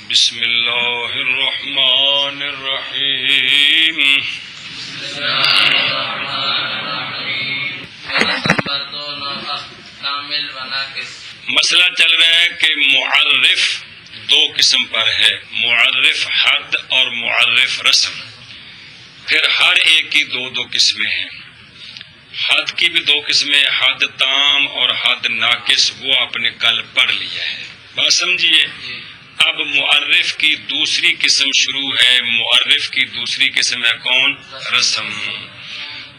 بسم اللہ الرحمن الرحیم. مسئلہ چل رہا ہے کہ معرف دو قسم پر ہے، معرف حد اور معرف رسم. پھر ہر ایک کی دو قسمیں ہیں. حد کی بھی دو قسمیں، حد تام اور حد ناقص، وہ آپ نے کل پڑھ لیا ہے. بات سمجھیے. اب معرف کی دوسری قسم شروع ہے. معرف کی دوسری قسم ہے کون؟ رسم.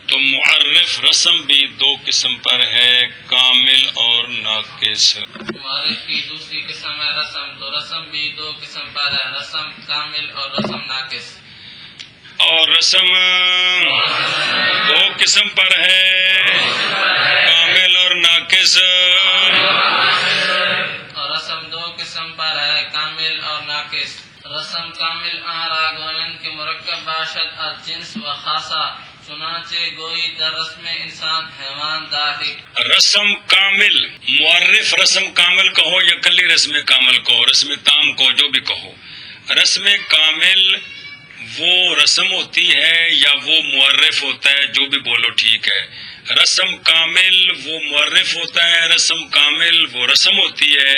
تو معرف رسم بھی دو قسم پر ہے، کامل اور ناقص. معرف کی دوسری قسم ہے رسم، تو رسم بھی دو قسم پر ہے، رسم کامل اور رسم ناقص. اور رسم دو قسم پر ہے، کامل اور ناقص. اور رسم دو قسم پر ہے، کامل اور ناقص. رسم کامل آرا گوین کے مرکب باشد از جنس و خاصہ، چنانچہ گوئی در رسم انسان حیوان داخل. رسم کامل، معرف رسم کامل کہو یا کلی رسم کامل کہو، رسم تام کہو، جو بھی کہو. رسم کامل وہ رسم ہوتی ہے یا وہ معرف ہوتا ہے، جو بھی بولو ٹھیک ہے. رسم کامل وہ معرف ہوتا ہے، رسم کامل وہ رسم ہوتی ہے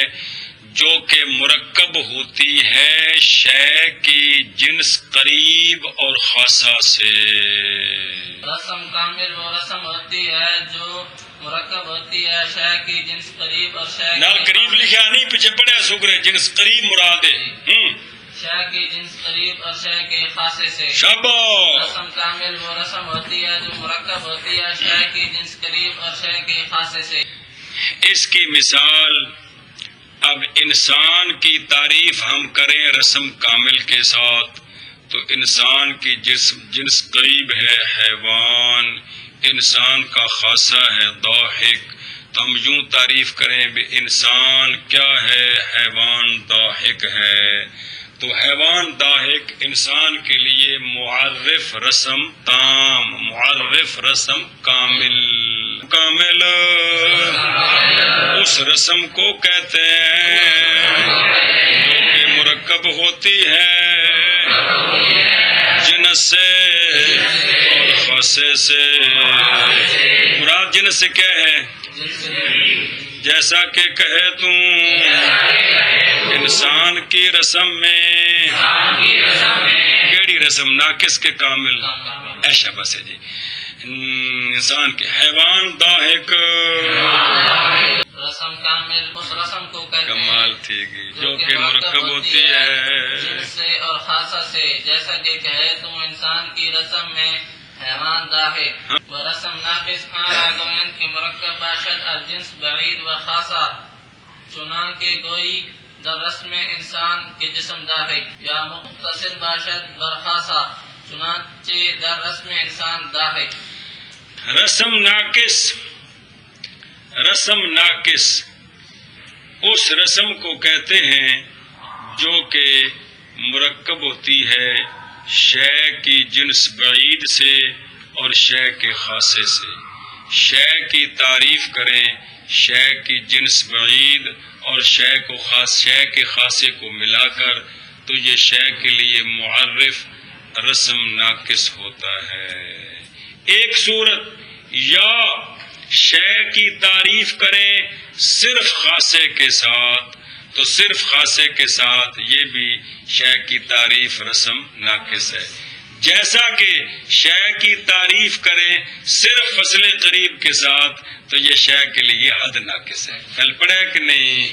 جو کہ مرکب ہوتی ہے شے کی جنس قریب اور خاصہ سے. رسم کامل وہ رسم ہوتی ہے جو مرکب ہوتی ہے شے کی جنس قریب اور شے نال قریب لکھا نہیں، پیچھے پڑھا سکرے جنس قریب مراد ہے. شے کی جنس قریب اور شے کے خاصے سے. شاباش. رسم کامل وہ رسم ہوتی ہے جو مرکب ہوتی ہے شے کی جنس قریب اور شے کے خاصے سے. اس کی مثال، اب انسان کی تعریف ہم کریں رسم کامل کے ساتھ تو انسان کی جنس قریب ہے حیوان، انسان کا خاصہ ہے ضاحک. تو ہم یوں تعریف کریں بھی انسان کیا ہے؟ حیوان ضاحک ہے. تو حیوان ضاحک انسان کے لیے معرف رسم تام، معرف رسم کامل. کامل اس رسم کو کہتے ہیں جو کہ مرکب ہوتی ہے جنس سے اور خاصے سے. مراد جنس سے کیا ہے؟ جیسا کہ کہے تو انسان کی رسم میں، کیڑی رسم؟ ناقص کے کامل؟ ایشا بس ہے جی. انسان کے حیوان ضاحک رسم کامل اس رسم کو کہتے ہیں کمال تھی گی جو کہ مرکب ہوتی ہے جنس سے اور خاصہ سے، جیسا کہ کہے تم انسان کی رسم میں حیوان ضاحک. و رسم ناقص آرا گوین کے مرکب باشد از جنس بعید و خاصہ، چنانکہ گوئی در رسم انسان کے جسم داخل، یا مختصر باشد بر خاصہ، چنانچہ در رسم انسان داخل. رسم ناقص، رسم ناقص اس رسم کو کہتے ہیں جو کہ مرکب ہوتی ہے شے کی جنس بعید سے اور شے کے خاصے سے. شے کی تعریف کریں شے کی جنس بعید اور شے کے خاصے کو ملا کر تو یہ شے کے لیے معرف رسم ناقص ہوتا ہے. ایک صورت، یا شے کی تعریف کریں صرف خاصے کے ساتھ تو صرف خاصے کے ساتھ یہ بھی شے کی تعریف رسم ناقص ہے. جیسا کہ شے کی تعریف کریں صرف فصل قریب کے ساتھ تو یہ شے کے لیے حد ناقص ہے. کل پڑھا کہ نہیں؟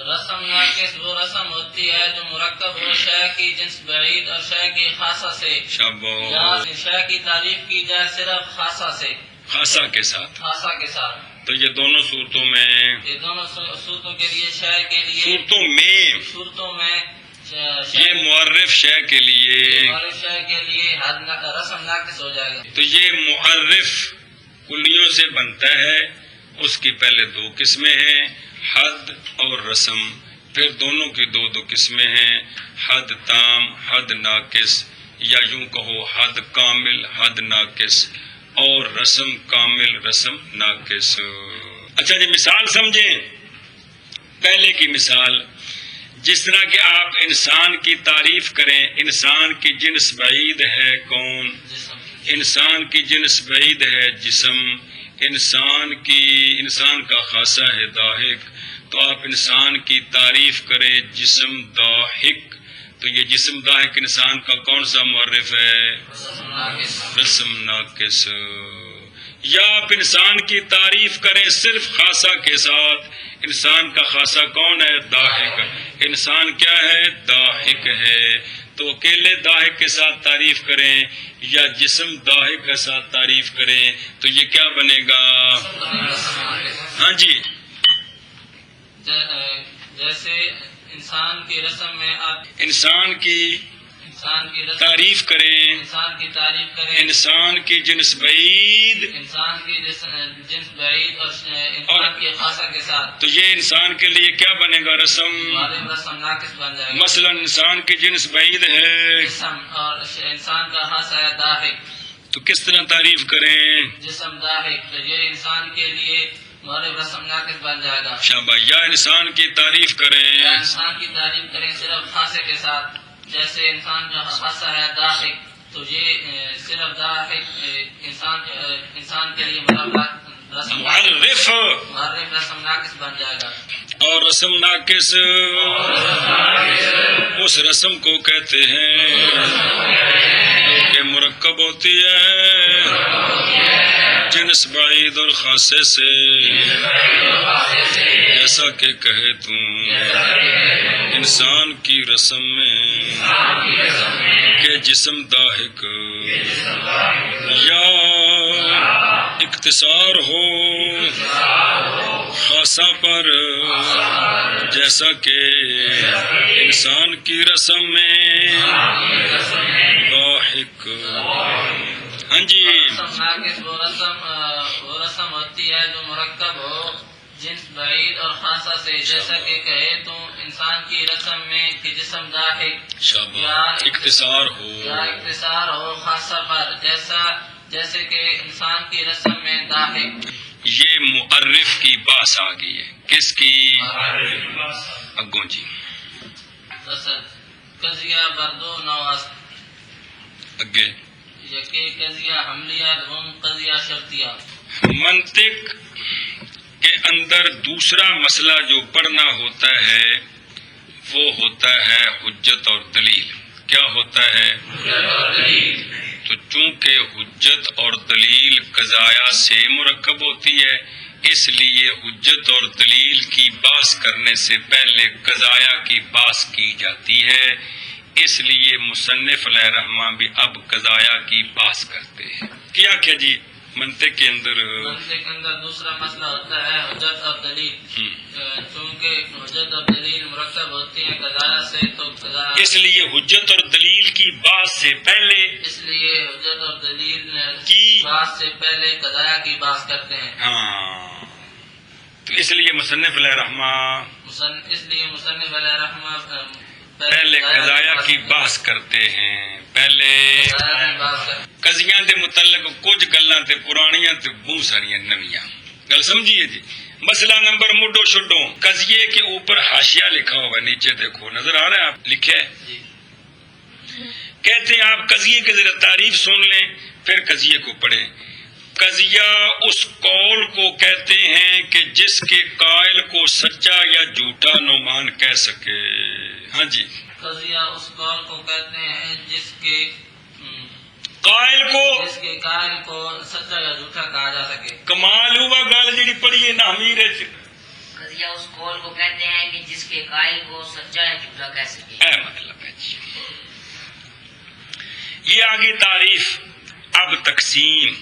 رسم ناقص وہ رسم ہوتی ہے جو مرکب ہو شے کی جنس بعید اور شے کی خاصہ سے. شاباش. یا شے کی تعریف کی جائے صرف خاصہ سے، خاصہ کے ساتھ. خاصہ کے ساتھ. تو یہ دونوں صورتوں میں، یہ دونوں صورتوں کے لیے شے کے لیے، صورتوں میں یہ معرف شے کے لیے، شے کے لیے رسم ناقص ہو جائے گا. تو یہ معرف کلیوں سے بنتا ہے. اس کی پہلے دو قسمیں ہیں، حد اور رسم. پھر دونوں کی دو قسمیں ہیں، حد تام، حد ناقص، یا یوں کہو حد کامل، حد ناقص، اور رسم کامل، رسم ناقص. اچھا جی، مثال سمجھیں. پہلے کی مثال، جس طرح کہ آپ انسان کی تعریف کریں، انسان کی جنس بعید ہے کون؟ انسان کی جنس بعید ہے جسم، انسان کا خاصہ ہے ضاحک، تو آپ انسان کی تعریف کریں جسم ضاحک، تو یہ جسم ضاحک انسان کا کون سا معرف ہے؟ رسم ناقص۔ یا آپ انسان کی تعریف کریں صرف خاصہ کے ساتھ، انسان کا خاصہ کون ہے؟ ضاحک۔ انسان کیا ہے؟ ضاحک ہے، تو اکیلے ضاحک کے ساتھ تعریف کریں یا جسم ضاحک کے ساتھ تعریف کریں تو یہ کیا بنے گا؟ ہاں جی، جیسے انسان کی رسم میں آپ انسان کی رسم تعریف کریں، انسان کی تعریف کریں، انسان کی جنس بعید، انسان کی جنس بعید اور انسان کی خاصہ کے ساتھ، تو یہ انسان کے لیے کیا بنے گا؟ رسم۔ رسم ناقص بن جائے گا۔ مثلا انسان کی جنس بعید ہے جسم اور انسان کا خاصہ ہے ضاحک، تو کس طرح تعریف کریں؟ جسم ضاحک، تو یہ انسان کے لیے مورب رسم ناقص بن جائے گا۔ شاباش۔ یا انسان کی تعریف کریں، یا انسان کی تعریف کریں صرف خاصے کے ساتھ، جیسے انسان جو خاصہ ہے ضاحک، تو یہ صرف ضاحک انسان کے لیے معرف، مورب رسم ناقص بن جائے گا۔ اور رسم ناقص اس رسم کو کہتے ہیں کہ مرکب ہوتی ہے جنس بعید اور خاصے سے، جیسا کہ کہے تم انسان کی رسم میں کہ جسم ضاحک یا اختصار ہو خاصہ پر، جیسا کہ انسان کی رسم میں ضاحک۔ ہاں جی، رسم ناقص وہ رسم ہوتی ہے جو مرکب ہو جنس بعید اور خاصہ سے، جیسا کہ کہے تو انسان کی رسم میں کہ جسم ضاحک شاباش، اختصار ہو یا اختصار ہو خاصہ پر، جیسے کہ انسان کی رسم میں ضاحک۔ یہ معرف کی باس آ گئی ہے، کس کی؟ اگوں جی، قضیہ بردو نواز اگے یکی قضیہ حملیہ دوم قضیہ شرطیہ۔ منطق کے اندر دوسرا مسئلہ جو پڑھنا ہوتا ہے وہ ہوتا ہے حجت اور دلیل۔ کیا ہوتا ہے؟ تو چونکہ حجت اور دلیل قضایا سے مرکب ہوتی ہے، اس لیے حجت اور دلیل کی بحث کرنے سے پہلے قضایا کی بحث کی جاتی ہے، اس لیے مصنف علیہ رحمہ بھی اب قضایا کی بحث کرتے ہیں۔ کیا جی منطق کے اندر دوسرا مسئلہ ہوتا ہے حجت اور دلیل، چونکہ حجت اور دلیل مرکب ہوتی ہیں قضایا سے، تو اس لیے حجت اور دلیل کی بات سے پہلے حجت اور دلیل کی بات سے پہلے قضایا کی بات کرتے ہیں۔ ہاں، تو اس لیے مصنف علیہ رحمہ پہلے قضایا کی بحث کرتے ہیں، پہلے قضیاں دے متعلق کچھ گلاں تے پرانیاں تے بہت ساریاں نویاں گل سمجھیے جی۔ مسئلہ نمبر مڈو شڈو، قضیے کے اوپر حاشیہ لکھا ہوگا، نیچے دیکھو نظر آ رہا ہے، آپ لکھے کہتے ہیں آپ قضیے کی ذرا تعریف سن لیں پھر قضیے کو پڑھیں۔ قضیہ اس قول کو کہتے ہیں کہ جس کے قائل کو سچا یا جھوٹا نعمان کہہ سکے۔ ہاں جی، قضیہ اس قول کو کہتے ہیں جس کے قائل کو سچا یا جھوٹا کہا جا سکے۔ کمال ہوا گل جڑی پڑھی ہے نا امیر۔ قضیہ اس قول کو کہتے ہیں کہ جس کے قائل کو سچا یا جھوٹا کہہ سکے۔ اے مطلب ہے جی، یہ آگے تعریف۔ اب تقسیم،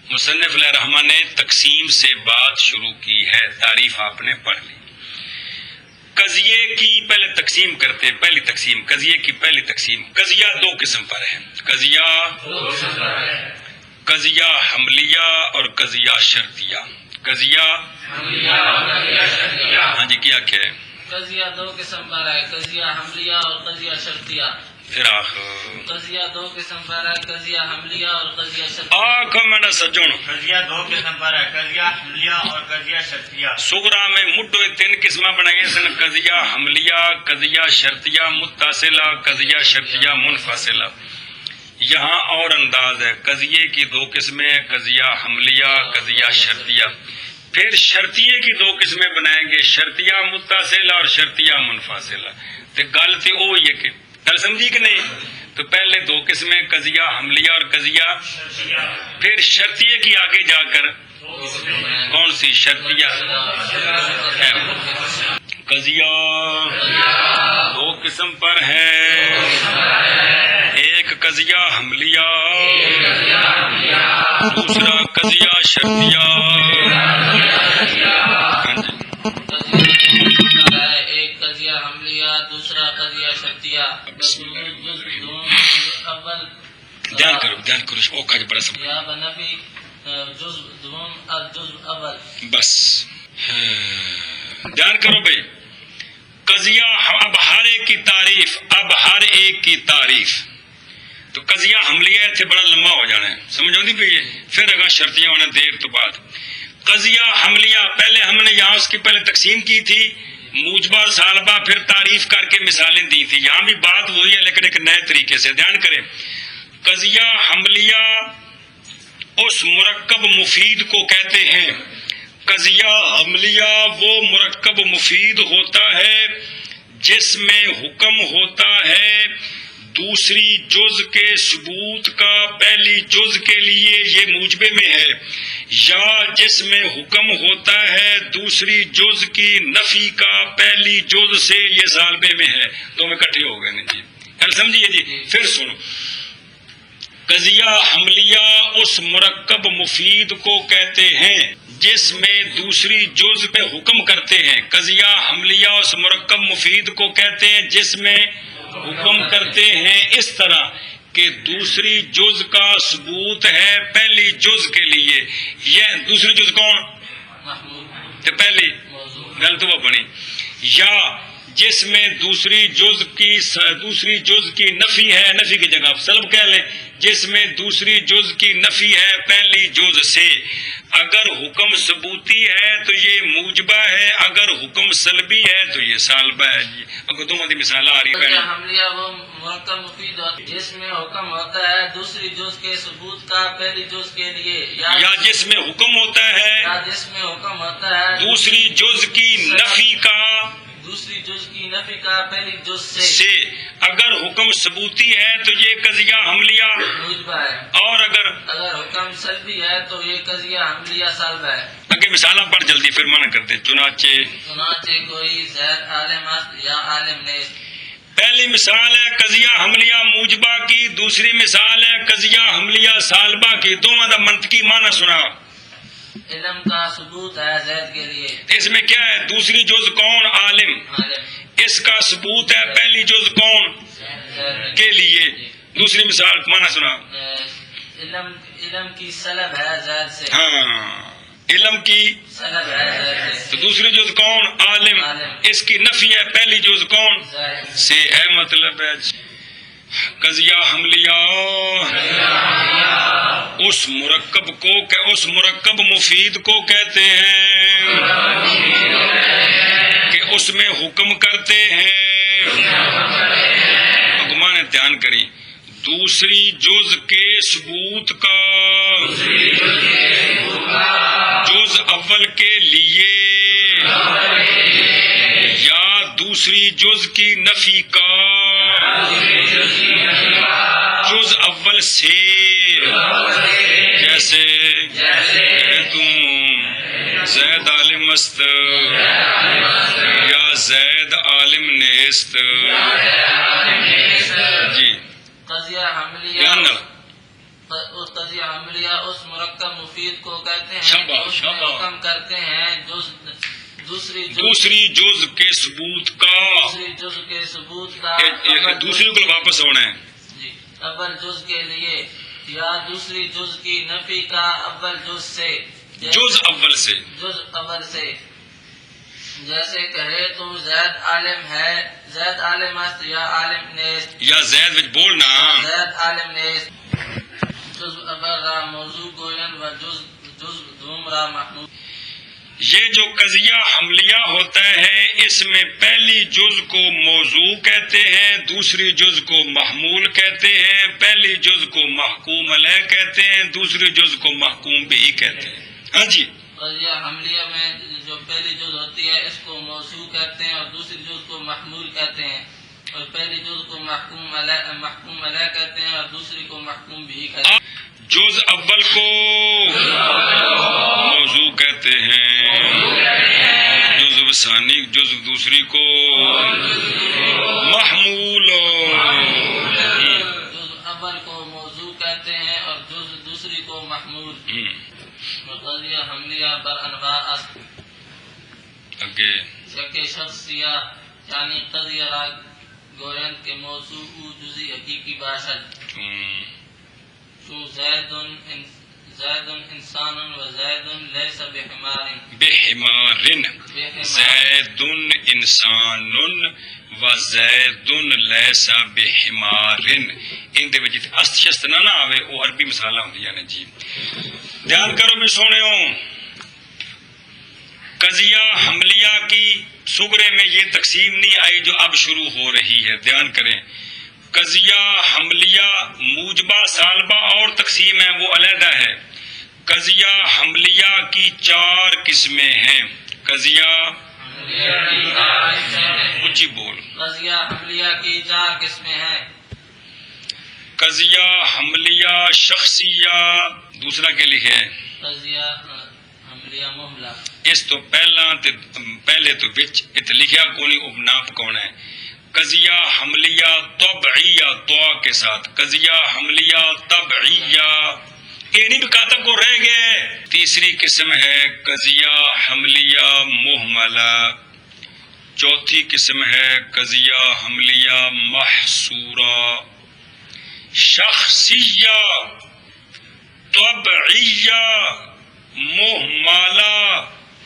مصنف علیہ رحمہ نے تقسیم سے بات شروع کی ہے، تعریف آپ نے پڑھ لی۔ قضیے کی پہلے تقسیم کرتے، پہلی تقسیم قضیے کی پہلی تقسیم۔ قضیہ دو قسم پر ہے، قضیہ حملیہ اور قضیہ شرطیہ۔ قضیہ ہاں جی، کیا ہے؟ قضیہ دو قسم پر ہے، قضیہ حملیہ اور قضیہ شرطیہ۔ پھر آخر قضیہ دو قسم پر ہے، قضیہ حملیہ اور قضیہ شرطیہ۔ آنکھوں میں نہ سجن قضیہ دو قسم پر ہے، قضیہ حملیہ اور قضیہ شرطیہ۔ سغرا میں مڈو 3 قسم بنائی سن، قضیہ حملیہ، قضیہ شرطیہ متصلہ، قضیہ شرطیہ منفصلہ۔ یہاں اور انداز ہے، قضیے کی 2 قسمیں، قضیہ حملیہ، قضیہ شرطیہ۔ پھر شرطیے کی 2 قسمیں بنائیں گے، شرطیہ متصلہ اور شرطیہ منفصلہ۔ تو گل تو وہی ہے کہ گل سمجھی کہ نہیں؟ تو پہلے 2 قسمیں، قضیہ حملیہ اور قضیہ، پھر شرطیے کی آگے جا کر کون سی؟ شرطیہ۔ قضیہ 2 قسم پر ہے، ایک قضیہ حملیہ، دوسرا قضیہ شرطیہ۔ ایک قضیہ حملیہ، دوسرا قضیہ شرطیہ۔ اول دھیان کرو اوکھا جی بڑا سب یا بنفی جز دوم الجز اول۔ بس دھیان کرو بھائی، قضیہ اب ہر ایک کی تعریف، تو قضیہ حملیہ اتنے بڑا لمبا ہو جانا ہے، سمجھ آتی پی ہے؟ پھر اگر شرطیاں ہونا دیر تو بعد۔ قضیہ حملیہ پہلے ہم نے یہاں اس کی پہلے تقسیم کی تھی، موجبہ اور سالبہ، پھر تعریف کر کے مثالیں دی تھی۔ یہاں بھی بات وہی ہے لیکن ایک نئے طریقے سے دھیان کریں۔ قضیہ حملیہ اس مرکب مفید کو کہتے ہیں، قضیہ حملیہ وہ مرکب مفید ہوتا ہے جس میں حکم ہوتا ہے دوسری جز کے ثبوت کا پہلی جز کے لیے یہ موجبے میں ہے، یا جس میں حکم ہوتا ہے دوسری جز کی نفی کا پہلی جز سے یہ سالبے میں ہے۔ دونوں اکٹھے ہو گئے نا جی، سمجھیے جی۔ پھر سنو، قضیہ حملیہ اس مرکب مفید کو کہتے ہیں جس میں دوسری جز پہ حکم کرتے ہیں، قضیہ حملیہ اس مرکب مفید کو کہتے ہیں جس میں حکم کرتے ہیں اس طرح کہ دوسری جز کا ثبوت ہے پہلی جز کے لیے۔ یہ دوسری جز کون؟ محمود تو پہلی موضوع۔ گل تو وہ بنی، یا جس میں دوسری جز کی نفی ہے، نفی کی جگہ سلب کہہ لیں، جس میں دوسری جز کی نفی ہے پہلی جز سے۔ اگر حکم ثبوتی ہے تو یہ موجبہ ہے، اگر حکم سلبی ہے تو یہ سالبہ ہے جی۔ اگر دونوں کی مثال آ رہی قضیہ ہے، حملیہ وہ مرکب مفید ہوتا ہے جس میں حکم ہوتا ہے دوسری جز کے ثبوت کا پہلی جز کے لیے، یا جس میں حکم ہوتا ہے یا جس میں حکم ہوتا ہے دوسری جز کی نفی کا دوسری جز کی نفی کا پہلی جز سے۔ اگر حکم ثبوتی ہے تو یہ قضیہ حملیہ، موجبہ ہے، اور اگر حکم سلبی ہے تو یہ قضیہ حملیہ سالبہ ہے۔ اگے مثالہ پڑھ جلدی پھر منع کرتے ہیں۔ چنانچہ کوئی زید عالم است یا عالم نیست۔ پہلی مثال ہے قضیہ حملیہ موجبہ کی، دوسری مثال ہے قضیہ حملیہ سالبہ کی۔ دونوں کا منطقی معنی سنا۔ علم کا ثبوت ہے زید کے لیے، اس میں کیا ہے؟ دوسری جز کون؟ عالم۔ عالم اس کا ثبوت ہے پہلی جز کون زید کے لیے۔ دوسری مثال معنی سنا۔ علم کی سلب ہے زید سے، ہاں، علم کی سلب ہے زید سے، تو دوسری جز کون؟ عالم۔ اس کی نفی ہے پہلی جز کون زید سے، ہے مطلب ہے قضیہ حملیہ اس مرکب مفید کو کہتے ہیں کہ اس میں حکم کرتے ہیں، حکمان دھیان کری، دوسری جز کے ثبوت کا جز اول کے لیے، یا دوسری جز کی نفی کا جز اول سے، جیسے تم زید عالم است یا زید عالم نیست جی۔ قضیہ حملیہ دھیان نہ قضیہ حملیہ اس مرکب مفید کو کہتے ہیں شاباش، اس میں شاباش۔ حکم کرتے ہیں دوسری جز کے ثبوت کا، دوسری کو واپس ہونا ہے جی، اول جز کے لیے، یا دوسری جز کی نفی کا اول جز سے، جز اول سے۔ جز اول سے جیسے کہے تو زید عالم ہے، زید عالم است یا عالم نیست، یا زید وچ بولنا زید عالم نیست. جز اول را موضوع گوین و جز دوم را محمود. یہ جو قضیہ حملیہ ہوتا ہے اس میں پہلی جز کو موضوع کہتے ہیں، دوسری جز کو محمول کہتے ہیں، پہلی جز کو محکوم علیہ کہتے ہیں، دوسری جز کو محکوم بھی کہتے ہیں. ہاں جی، قضیہ حملیہ میں جو پہلی جز ہوتی ہے اس کو موضوع کہتے ہیں اور دوسری جز کو محمول کہتے ہیں، اور پہلی جز کو محکوم علیہ کہتے ہیں اور دوسری کو محکوم بھی کہتے ہیں. جز اول کو موضوع کہتے ہیں، جز ثانی جز دوسری کو محمول. جز اول کو موضوع کہتے ہیں اور جز دوسری کو محمول. قضیہ حملیہ بر انواع است. اگے شک شخصیہ یعنی قضیہ را گویند کے موضوع او جزی حقیقی باشد. چون زید انسان و زید لیس بحمار. بحمارن زید انسان و زید لیس بحمارن. ان دے وچ است شست نہ آوے او عربی مثالاں ہوندیاں نے جی. دھیان کرو میں سونیو، قضیہ حملیہ کی سغرے میں یہ تقسیم نہیں آئی جو اب شروع ہو رہی ہے. دھیان کریں، قضیہ حملیہ موجبہ سالبہ اور تقسیم ہے وہ علیحدہ ہے. قضیہ حملیہ کی 4 قسمیں ہیں. قضیہ اونچی بول. قضیہ حملیہ کی 4 قسمیں ہیں. قضیہ حملیہ شخصیہ، دوسرا کے لکھے قضیہ حملیہ محملہ. اس تو پہلے تو وچ ات لکھیا کونی ابنا کون ہے. قضیہ حملیہ طبعیہ تو کے ساتھ، قضیہ حملیہ طبعیہ یہ نہیں بھی کاتب کو رہ گئے. تیسری قسم ہے قضیہ حملیہ محملہ. چوتھی قسم ہے قضیہ حملیہ محصورہ. شخصیہ طبعیہ محملہ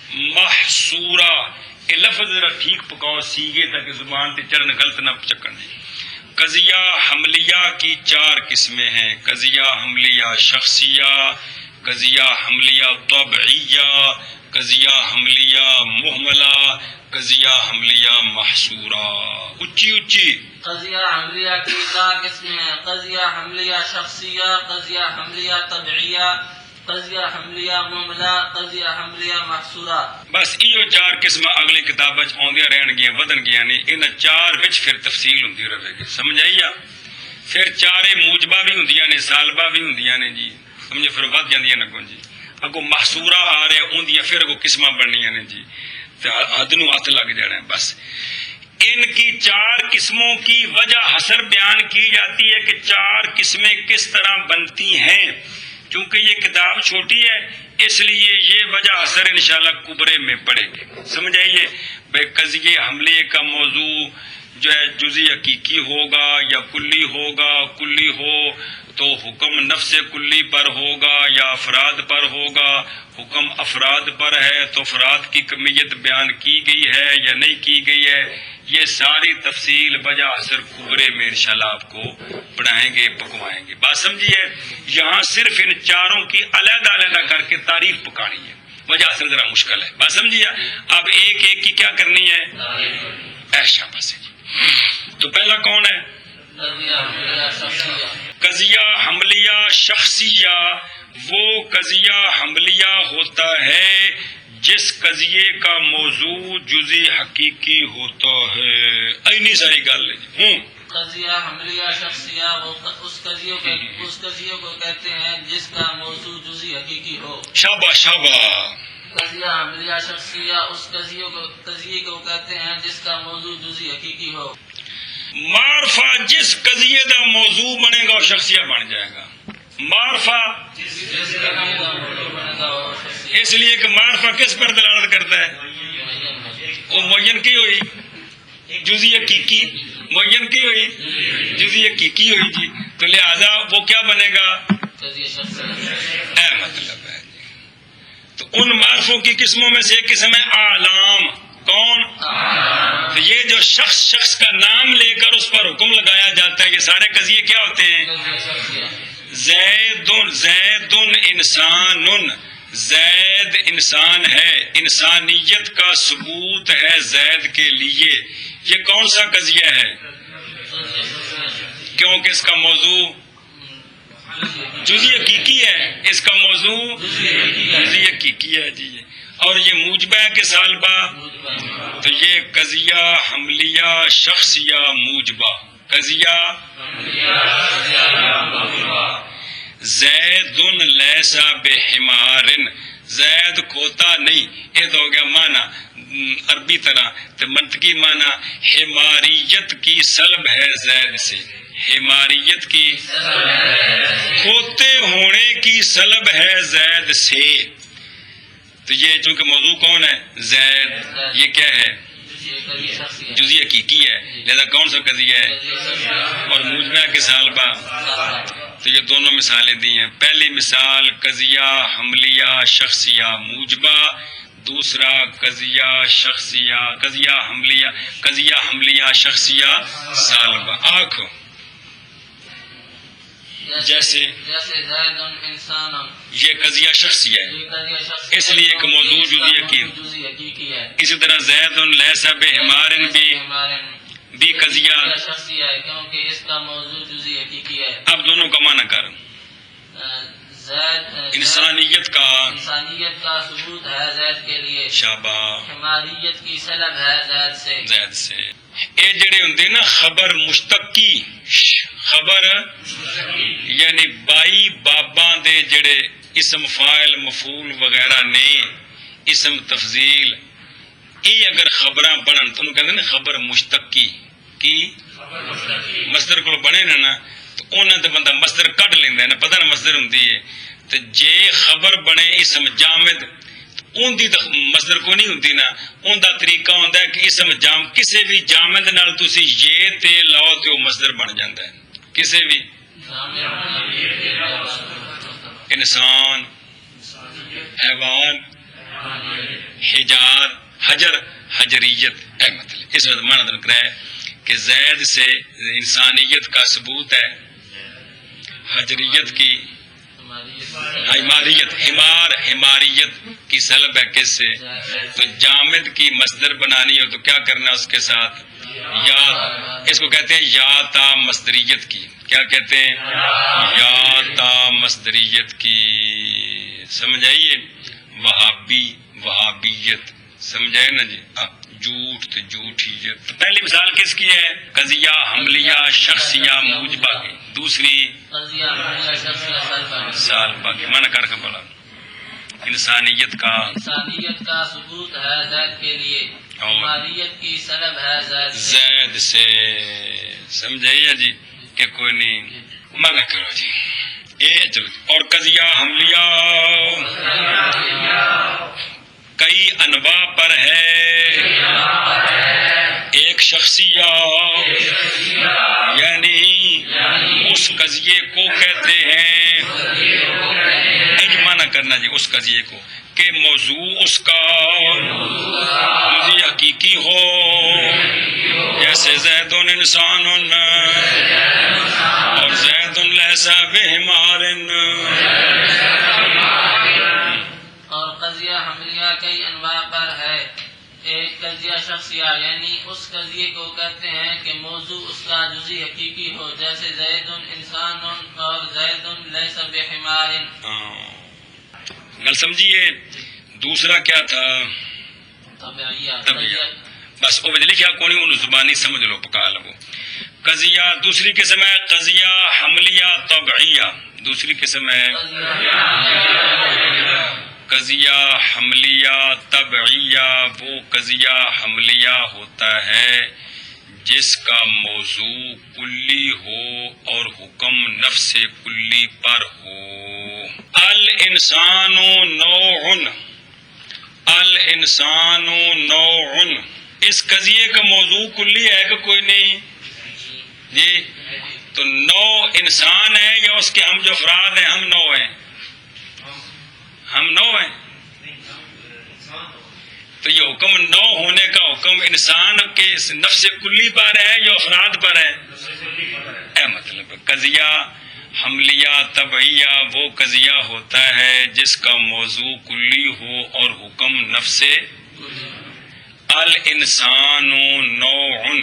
محصورہ. یہ لفظ ذرا ٹھیک پکاؤ سیگے تاکہ زبان تے چڑھن غلط نہ چکن. قضیہ حملیہ کی 4 قسمیں ہیں. قضیہ حملیہ شخصیہ، قضیہ حملیہ طبعیہ، قضیہ حملیہ محملہ، قضیہ حملیہ محصورہ. اچھی اچھی. قضیہ حملیہ کی 4 قسمیں ہیں. قضیہ حملیہ شخصیہ، قضیہ حملیہ طبعیہ، قضیہ حملیہ محملہ، قضیہ حملیہ محصورہ. بس یہ 4 قسم اگلی کتاب آدی رہن گیا ودن گیا نہیں. ان 4 وچ پھر تفصیل ہوتی رہے گی. سمجھ آئی؟ پھر 4 موجبہ بھی ہوندیاں نے، سالبہ بھی ہوندیاں نے جی. سمجھے؟ پھر ود جاندیاں نے اگوں جی. اگوں محصورہ آ رہے ہوندیاں پھر اگوں قسمہ بننیاں نے جی. حد نو ہاتھ لگ جانا ہے. بس ان کی 4 قسموں کی وجہ حسر بیان کی جاتی ہے کہ 4 قسمیں کس طرح بنتی ہیں. چونکہ یہ کتاب چھوٹی ہے اس لیے یہ وجہ حسر انشاءاللہ کبرے میں پڑے گی. سمجھ آئیے؟ بھائی قضیہ حملے کا موضوع جو ہے جزی حقیقی ہوگا یا کلی ہوگا. کلی ہو تو حکم نفس کلی پر ہوگا یا افراد پر ہوگا. حکم افراد پر ہے تو افراد کی کمیت بیان کی گئی ہے یا نہیں کی گئی ہے. یہ ساری تفصیل وجہ حسر کبرے میں انشاءاللہ آپ کو پڑھائیں گے، پکوائیں گے. بات سمجھیے؟ یہاں صرف ان 4 کی علیحدہ علیحدہ کر کے تعریف پکانی ہے. وجہ حسر ذرا مشکل ہے. بات سمجھیے؟ اب ایک ایک کی کیا کرنی ہے؟ ایشا بس. تو پہلا کون ہے؟ قضیہ حملیہ شخصیہ. وہ قضیہ حملیہ ہوتا ہے جس قضیے کا موضوع جزی حقیقی ہوتا ہے. اینی ساری گل ہے. قضیہ حملیہ شخصیہ وہ اس قضیے کو کہتے ہیں جس کا موضوع جزی حقیقی ہو. شابہ شابہ. قضیہ حملیہ شخصیہ اس قضیے کو کہتے ہیں جس کا موضوع جزی حقیقی ہو. معرفہ جس قضیے کا موضوع بنے گا وہ شخصیہ بن جائے گا. معرفہ اس لیے کہ معرفہ کس پر دلالت کرتا ہے؟ وہ معین کی ہوئی جزی حقیقی. معین کی ہوئی جزی حقیقی ہوئی جی. تو لہذا وہ کیا بنے گا؟ اے مطلب ہے جی. تو ان معرفوں کی قسموں میں سے ایک قسم ہے اعلام. کون؟ تو یہ جو شخص کا نام لے کر اس پر حکم لگایا جاتا ہے، یہ سارے قضیے کیا ہوتے ہیں؟ زید انسان، زید انسان ہے، انسانیت کا ثبوت ہے زید کے لیے. یہ کون سا قضیہ ہے؟ کیونکہ اس کا موضوع جزئی حقیقی ہے، اس کا موضوع جزئی حقیقی ہے جی. اور یہ موجبہ ہے کہ سالبہ؟ تو یہ قضیہ حملیہ شخصیہ موجبہ. قضیہ زید لیس بحمار، زید کھوتا نہیں. یہ تو ہو گیا معنی عربی طرح. تو منطقی معنی حماریت کی سلب ہے زید سے، حماریت کی کھوتے ہونے کی سلب ہے زید سے. تو یہ چونکہ موضوع کون ہے؟ زید. یہ کیا ہے؟ جزئی حقیقی ہے، لہذا کون سا قضیہ ہے؟ اور موجبہ کے سالبہ. تو یہ دونوں مثالیں دی ہیں. پہلی مثال قضیہ حملیہ شخصیہ موجبہ، دوسرا قضیہ حملیہ شخصیہ سالبہ. آنکھو جیسے زید انسان، یہ قضیہ شخصیہ ہے، اس لیے ایک موضوع جزئی حقیقی ہے. اسی طرح زید لیس بحمار بھی قضیہ شخصیہ ہے کیونکہ اس کا موضوع جزئی حقیقی ہے. اب دونوں کا معنی کر. زید انسانیت کا ثبوت ہے زید کے لیے، شابہ حماریت کی سلب ہے زید سے. یہ جڑے ہوندے نا خبر مشتقی، خبر یعنی بائی باباں دے جڑے اسم فاعل مفعول وغیرہ نے، اسم تفضیل، یہ اگر خبراں بنن تو کہندے نا خبر مشتقی کی مصدر کو بنے نا تو انہاں تے بندہ مصدر کڈ لیندا ہے نا، پتہ نا مصدر ہوندی ہے. تو جے خبر بنے اسم جامد ان دی مصدر کو نہیں ہوندی نا، ان دا طریقہ ہوندا ہے کہ اسم جام کسی بھی جامد نال تسی یہ تے لاؤ تے وہ مصدر بن جاندا ہے. کسی بھی انسان، حیوان، حجار، حجر، حجریت، اے مطلب اس وقت معنی ذکر ہے کہ زید سے انسانیت کا ثبوت ہے، حجریت کی حماریت کی سلب ہے کس سے؟ تو جامد کی مصدر بنانی ہو تو کیا کرنا اس کے ساتھ؟ یا اس کو کہتے ہیں یا تا مصدریت کی. کیا کہتے ہیں؟ یا تا مصدریت کی. سمجھ آئیے؟ وہابیت سمجھائے نا جی. جھوٹ تو جھوٹیت. تو پہلی مثال کس کی ہے؟ قضیہ حملیہ شخصیہ موجبہ کی. دوسری قضیہ حملیہ شخصیہ سالبہ کی. معنی کر کے بولا انسانیت کا ثبوت ہے زید کے لیے، حماریت کی سلب ہے زید سے. سمجھائیے جی کہ کوئی نہیں. معنی کرو جی. چلو. اور قضیہ حملیہ کئی انواع پر ہے. ایک شخصیہ یعنی اس قضیے کو کہتے ہیں، معنی کرنا جی اس قضیے کو کہ موضوع اس کا جزئی حقیقی ہو، جیسے زید انسان اور زید لیس بحمار. اور قضیہ حملیہ کئی انواع پر ہے. ایک قضیہ شخصیہ یعنی اس قضیے کو کہتے ہیں کہ موضوع اس کا جزئی حقیقی ہو، جیسے زید انسان اور زید لیس بحمار. گل سمجھیے. دوسرا کیا تھا؟ طبعیہ. بس وہ لکھا کونی انہوں زبانی سمجھ لو پکا لو. قضیہ دوسری قسم ہے قضیہ حملیہ طبعیہ. دوسری قسم ہے قضیہ حملیہ طبعیہ. وہ قضیہ حملیہ ہوتا ہے جس کا موضوع کلی ہو اور حکم نفس کلی پر ہو. الانسان نوع. اس قضیے کا موضوع کلی ہے کہ کوئی نہیں جی؟ تو نوع انسان ہے یا اس کے ہم جو افراد ہیں ہم نوع ہیں؟ ہم نوع ہیں. تو یہ حکم نو ہونے کا حکم انسان کے اس نفس کلی پر ہے یا افراد پر ہے؟ اے مطلب قضیہ حملیہ طبعیہ وہ قضیہ ہوتا ہے جس کا موضوع کلی ہو اور حکم نفس الانسان نوع،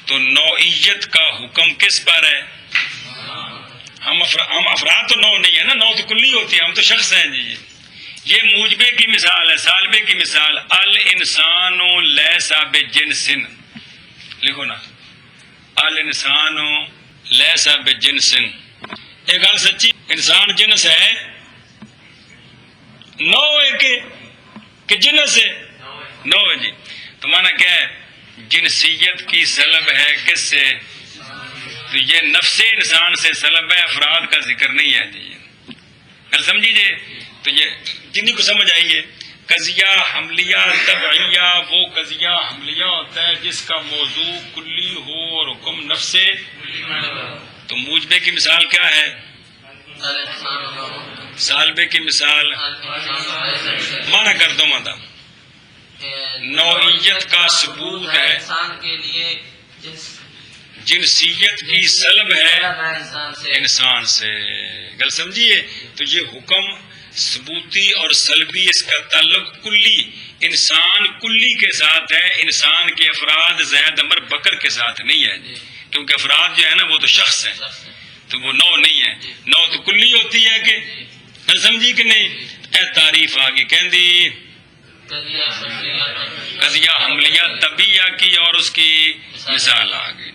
تو نوعیت کا حکم کس پر ہے؟ ہم افراد تو نو نہیں ہے نا، نو تو کلی ہوتی ہے، ہم تو شخص ہیں جی۔ یہ موجبے کی مثال ہے، سالبے کی مثال، الانسان لیس بجنس، لکھو نا، الانسان لیس بجنس۔ ایک گل سچی، انسان جنس ہے نو ہے کہ جنس ہے؟ نو ہے جی۔ تو مانا کیا ہے؟ جنسیت کی سلب ہے کس سے؟ تو یہ نفس انسان سے سلب ہے، افراد کا ذکر نہیں ہے جی۔ گل سمجھیے؟ تو یہ جنہیں کو سمجھ آئیے، قضیہ حملیہ طبعیہ وہ قضیہ حملیہ ہوتا ہے جس کا موضوع کلی ہو اور حکم نفس۔ تو موجبے کی مثال کیا ہے؟ سالبے کی مثال مانا کر دو ماتا، نوعیت کا ثبوت ہے، انسان کے لیے جنسیت کی سلب ہے انسان سے۔ گل سمجھیے؟ تو یہ حکم ثبوتی اور سلبی، اس کا تعلق کلی انسان کلی کے ساتھ ہے، انسان کے افراد زید عمر بکر کے ساتھ نہیں ہے جی، کیونکہ افراد جو ہے نا وہ تو شخص ہے، تو وہ نو نہیں ہے۔ نو تو کلی ہوتی ہے کہ گل سمجھی کہ نہیں؟ اے تعریف آگی کہندی قضیہ حملیہ طبیعہ کی اور اس کی مثال آگئی۔